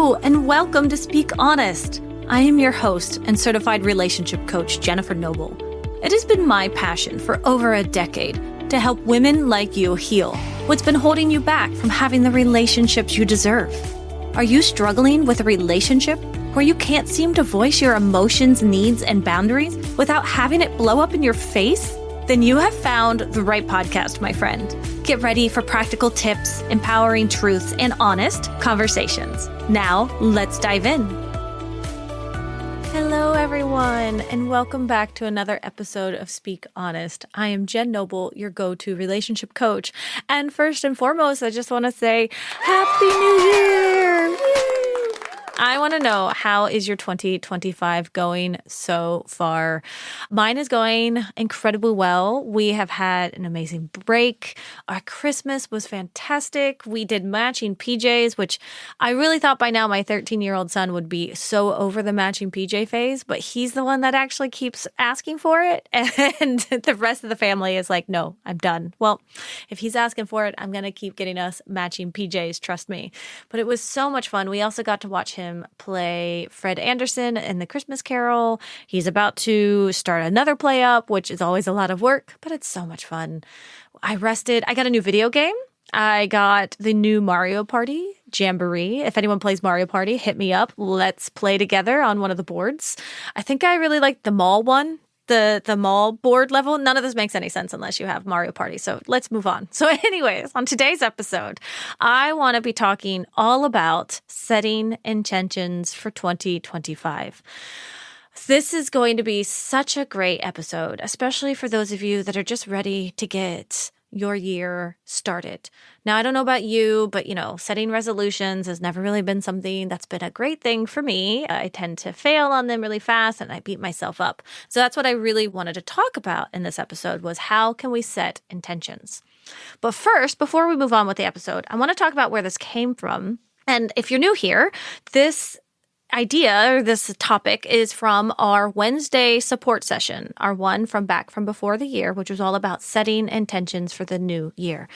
Hello, and welcome to Speak Honest. I am your host and certified relationship coach, Jennifer Noble. It has been my passion for over a decade to help women like you heal what's been holding you back from having the relationships you deserve. Are you struggling with a relationship where you can't seem to voice your emotions, needs, and boundaries without having it blow up in your face? Then you have found the right podcast, my friend. Get ready for practical tips, empowering truths, and honest conversations. Now, let's dive in. Hello, everyone, and welcome back to another episode of Speak Honest. I am Jen Noble, your go-to relationship coach. And first and foremost, I just want to say Happy New Year! Woo! I want to know, how is your 2025 going so far? Mine is going incredibly well. We have had an amazing break. Our Christmas was fantastic. We did matching PJs, which I really thought by now my 13-year-old son would be so over the matching PJ phase, but he's the one that actually keeps asking for it. And the rest of the family is like, no, I'm done. Well, if he's asking for it, I'm going to keep getting us matching PJs, trust me. But it was so much fun. We also got to watch him play Fred Anderson in The Christmas Carol. He's about to start another play up, which is always a lot of work, but it's so much fun. I rested. I got a new video game. I got the new Mario Party Jamboree. If anyone plays Mario Party, hit me up. Let's play together on one of the boards. I think I really like the mall one. The mall board level. None of this makes any sense unless you have Mario Party. So let's move on. So anyways, on today's episode, I want to be talking all about setting intentions for 2025. This is going to be such a great episode, especially for those of you that are just ready to get your year started. Now, I don't know about you, but setting resolutions has never really been something that's been a great thing for me. I tend to fail on them really fast and I beat myself up. So that's what I really wanted to talk about in this episode, was how can we set intentions? But first, before we move on with the episode, I want to talk about where this came from. And if you're new here, this idea or this topic is from our Wednesday support session, our one from back from before the year, which was all about setting intentions for the new year.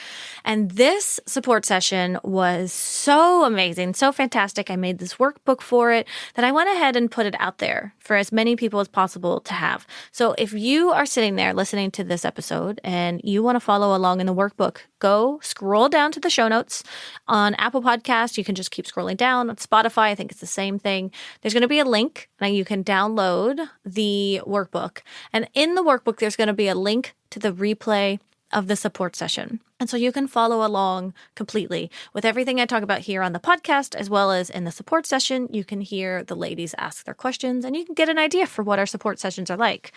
And this support session was so amazing, so fantastic. I made this workbook for it that I went ahead and put it out there for as many people as possible to have. So if you are sitting there listening to this episode and you want to follow along in the workbook, go scroll down to the show notes. On Apple Podcasts, you can just keep scrolling down. On Spotify, I think it's the same thing. There's going to be a link and you can download the workbook. And in the workbook, there's going to be a link to the replay of the support session. And so you can follow along completely with everything I talk about here on the podcast, as well as in the support session. You can hear the ladies ask their questions and you can get an idea for what our support sessions are like.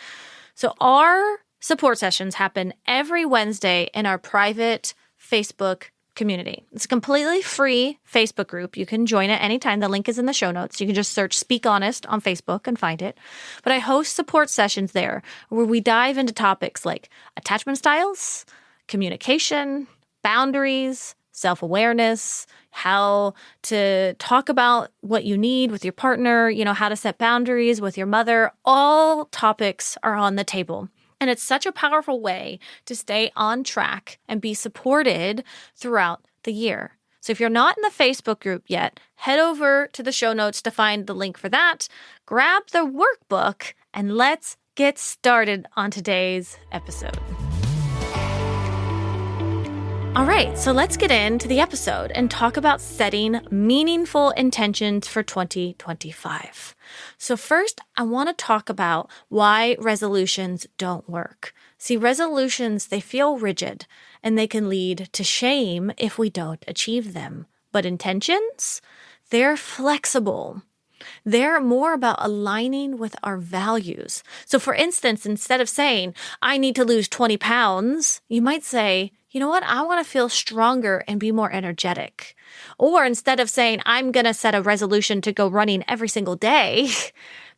So our support sessions happen every Wednesday in our private Facebook community. It's a completely free Facebook group. You can join at any time. The link is in the show notes. You can just search Speak Honest on Facebook and find it. But I host support sessions there where we dive into topics like attachment styles, communication, boundaries, self-awareness, how to talk about what you need with your partner, how to set boundaries with your mother. All topics are on the table. And it's such a powerful way to stay on track and be supported throughout the year. So if you're not in the Facebook group yet, head over to the show notes to find the link for that. Grab the workbook and let's get started on today's episode. All right, so let's get into the episode and talk about setting meaningful intentions for 2025. So first, I want to talk about why resolutions don't work. See, resolutions, they feel rigid and they can lead to shame if we don't achieve them. But intentions, they're flexible. They're more about aligning with our values. So for instance, instead of saying, I need to lose 20 pounds, you might say, you know what? I want to feel stronger and be more energetic. Or instead of saying, I'm going to set a resolution to go running every single day,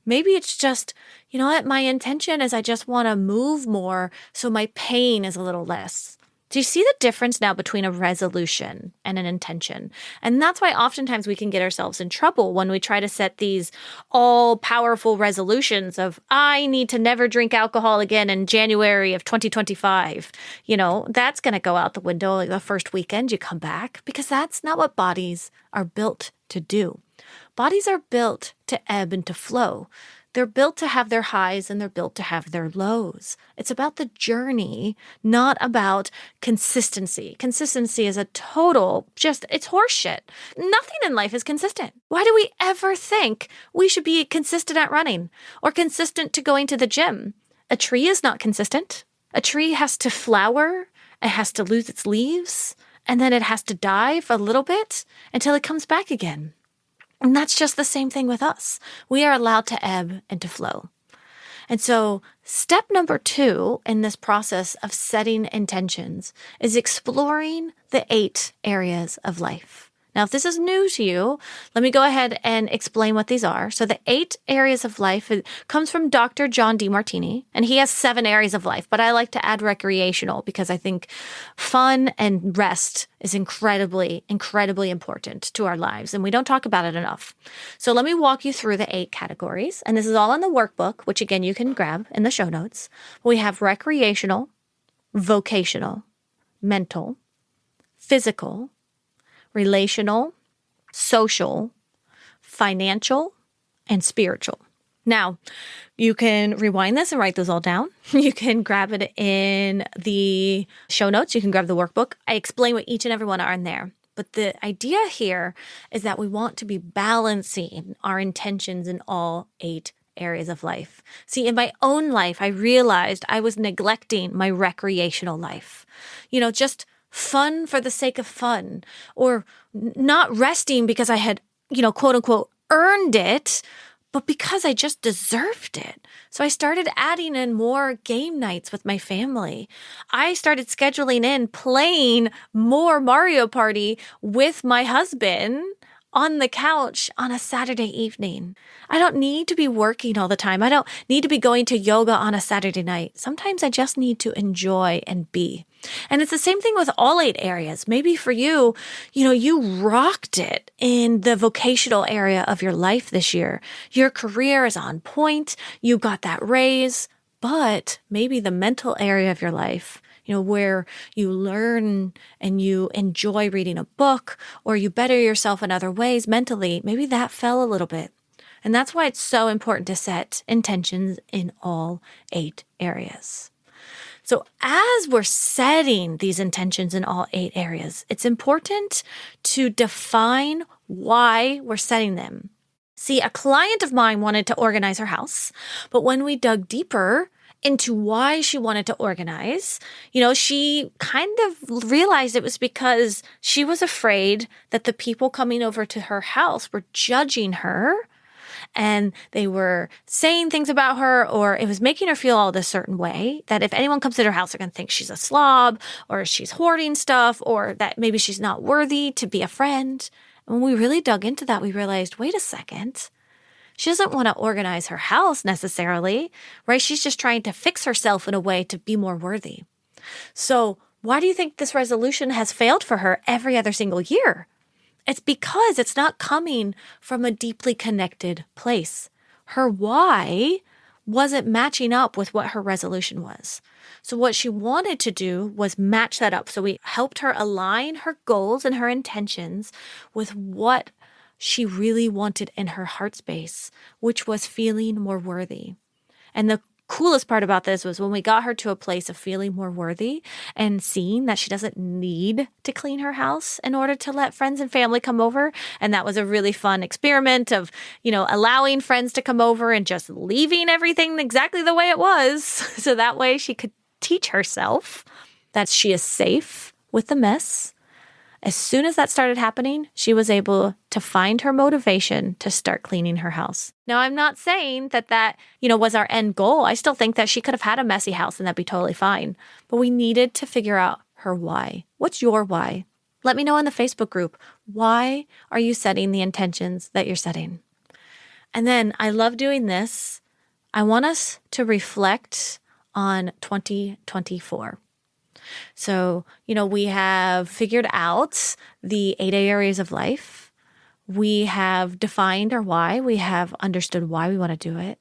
maybe it's just, you know what? My intention is I just want to move more so my pain is a little less. Do you see the difference now between a resolution and an intention? And that's why oftentimes we can get ourselves in trouble when we try to set these all-powerful resolutions of, I need to never drink alcohol again in January of 2025. That's going to go out the window the first weekend you come back, because that's not what bodies are built to do. Bodies are built to ebb and to flow. They're built to have their highs and they're built to have their lows. It's about the journey, not about consistency. Consistency is a total, it's horseshit. Nothing in life is consistent. Why do we ever think we should be consistent at running or consistent to going to the gym? A tree is not consistent. A tree has to flower, it has to lose its leaves, and then it has to die for a little bit until it comes back again. And that's just the same thing with us. We are allowed to ebb and to flow. And so step number 2 in this process of setting intentions is exploring the 8 areas of life. Now, if this is new to you, let me go ahead and explain what these are. So the 8 areas of life comes from Dr. John Demartini, and he has 7 areas of life, but I like to add recreational because I think fun and rest is incredibly, incredibly important to our lives, and we don't talk about it enough. So let me walk you through the 8 categories, and this is all in the workbook, which again, you can grab in the show notes. We have recreational, vocational, mental, physical, relational, social, financial, and spiritual. Now, you can rewind this and write those all down. You can grab it in the show notes. You can grab the workbook. I explain what each and every one are in there. But the idea here is that we want to be balancing our intentions in all 8 areas of life. See, in my own life, I realized I was neglecting my recreational life. Just fun for the sake of fun, or not resting because I had, quote unquote, earned it, but because I just deserved it. So I started adding in more game nights with my family. I started scheduling in playing more Mario Party with my husband on the couch on a Saturday evening. I don't need to be working all the time. I don't need to be going to yoga on a Saturday night. Sometimes I just need to enjoy and be. And it's the same thing with all 8 areas. Maybe for you, you rocked it in the vocational area of your life this year. Your career is on point. You got that raise, but maybe the mental area of your life, where you learn and you enjoy reading a book or you better yourself in other ways mentally, maybe that fell a little bit. And that's why it's so important to set intentions in all 8 areas. So as we're setting these intentions in all 8 areas, it's important to define why we're setting them. See, a client of mine wanted to organize her house, but when we dug deeper into why she wanted to organize, she kind of realized it was because she was afraid that the people coming over to her house were judging her and they were saying things about her, or it was making her feel all this certain way that if anyone comes to her house, they're going to think she's a slob or she's hoarding stuff or that maybe she's not worthy to be a friend. And when we really dug into that, we realized, wait a second. She doesn't want to organize her house necessarily, right? She's just trying to fix herself in a way to be more worthy. So why do you think this resolution has failed for her every other single year? It's because it's not coming from a deeply connected place. Her why wasn't matching up with what her resolution was. So what she wanted to do was match that up. So we helped her align her goals and her intentions with what she really wanted in her heart space, which was feeling more worthy. And the coolest part about this was when we got her to a place of feeling more worthy and seeing that she doesn't need to clean her house in order to let friends and family come over. And that was a really fun experiment of, allowing friends to come over and just leaving everything exactly the way it was. So that way she could teach herself that she is safe with the mess. As soon as that started happening, she was able to find her motivation to start cleaning her house. Now, I'm not saying that was our end goal. I still think that she could have had a messy house and that'd be totally fine. But we needed to figure out her why. What's your why? Let me know in the Facebook group. Why are you setting the intentions that you're setting? And then I love doing this. I want us to reflect on 2024. So, we have figured out the 8 areas of life. We have defined our why. We have understood why we want to do it.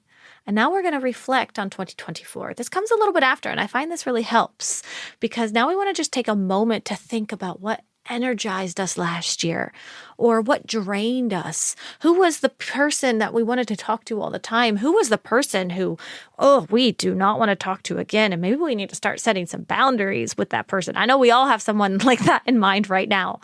And now we're going to reflect on 2024. This comes a little bit after, and I find this really helps because now we want to just take a moment to think about what energized us last year? Or what drained us? Who was the person that we wanted to talk to all the time? Who was the person who, we do not want to talk to again? And maybe we need to start setting some boundaries with that person. I know we all have someone like that in mind right now.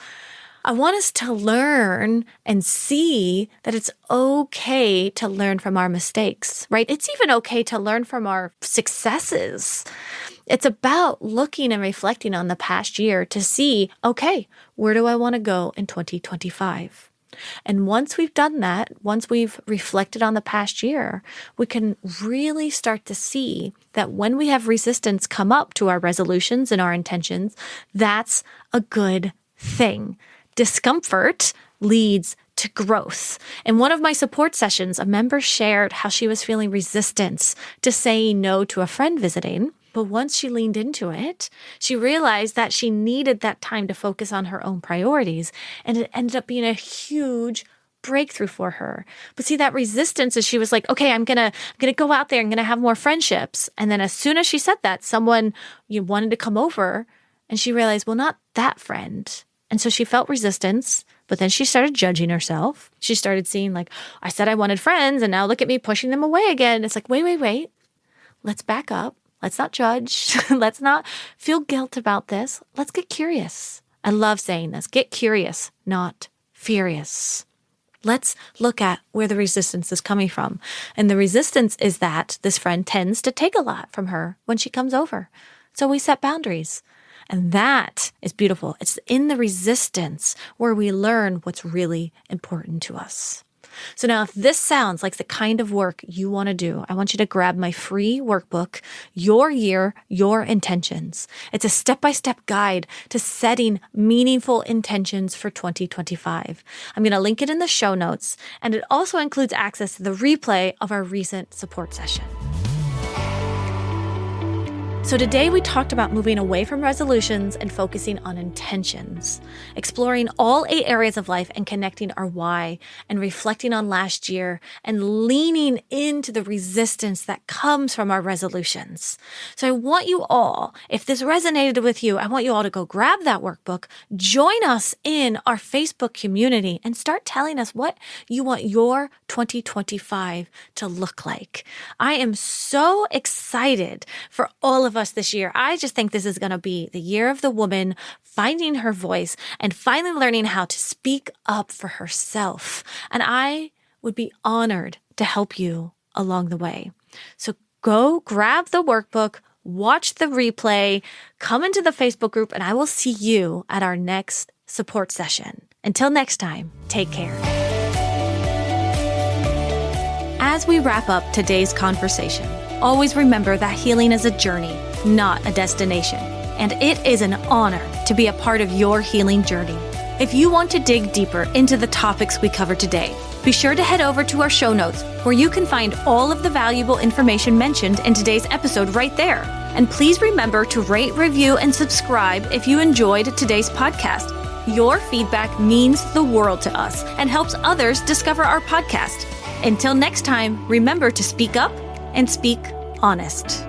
I want us to learn and see that it's okay to learn from our mistakes, right? It's even okay to learn from our successes. It's about looking and reflecting on the past year to see, okay, where do I want to go in 2025? And once we've done that, once we've reflected on the past year, we can really start to see that when we have resistance come up to our resolutions and our intentions, that's a good thing. Discomfort leads to growth. In one of my support sessions, a member shared how she was feeling resistance to saying no to a friend visiting. But once she leaned into it, she realized that she needed that time to focus on her own priorities. And it ended up being a huge breakthrough for her. But see, that resistance is she was like, okay, I'm gonna go out there, I'm gonna have more friendships. And then as soon as she said that, someone wanted to come over, and she realized, well, not that friend. And so she felt resistance, but then she started judging herself. She started seeing like, I said I wanted friends, and now look at me pushing them away again. It's like, wait. Let's back up. Let's not judge. Let's not feel guilt about this. Let's get curious. I love saying this. Get curious, not furious. Let's look at where the resistance is coming from. And the resistance is that this friend tends to take a lot from her when she comes over. So we set boundaries. And that is beautiful. It's in the resistance where we learn what's really important to us. So now if this sounds like the kind of work you want to do, I want you to grab my free workbook, Your Year, Your Intentions. It's a step-by-step guide to setting meaningful intentions for 2025. I'm going to link it in the show notes, and it also includes access to the replay of our recent support session. So today we talked about moving away from resolutions and focusing on intentions, exploring all 8 areas of life and connecting our why, and reflecting on last year and leaning into the resistance that comes from our resolutions. So I want you all, if this resonated with you, I want you all to go grab that workbook, join us in our Facebook community, and start telling us what you want your 2025 to look like. I am so excited for all of us this year. I just think this is going to be the year of the woman finding her voice and finally learning how to speak up for herself. And I would be honored to help you along the way. So go grab the workbook, watch the replay, come into the Facebook group, and I will see you at our next support session. Until next time, take care. As we wrap up today's conversation, always remember that healing is a journey, not a destination. And it is an honor to be a part of your healing journey. If you want to dig deeper into the topics we covered today, be sure to head over to our show notes where you can find all of the valuable information mentioned in today's episode right there. And please remember to rate, review, and subscribe if you enjoyed today's podcast. Your feedback means the world to us and helps others discover our podcast. Until next time, remember to speak up and speak honest.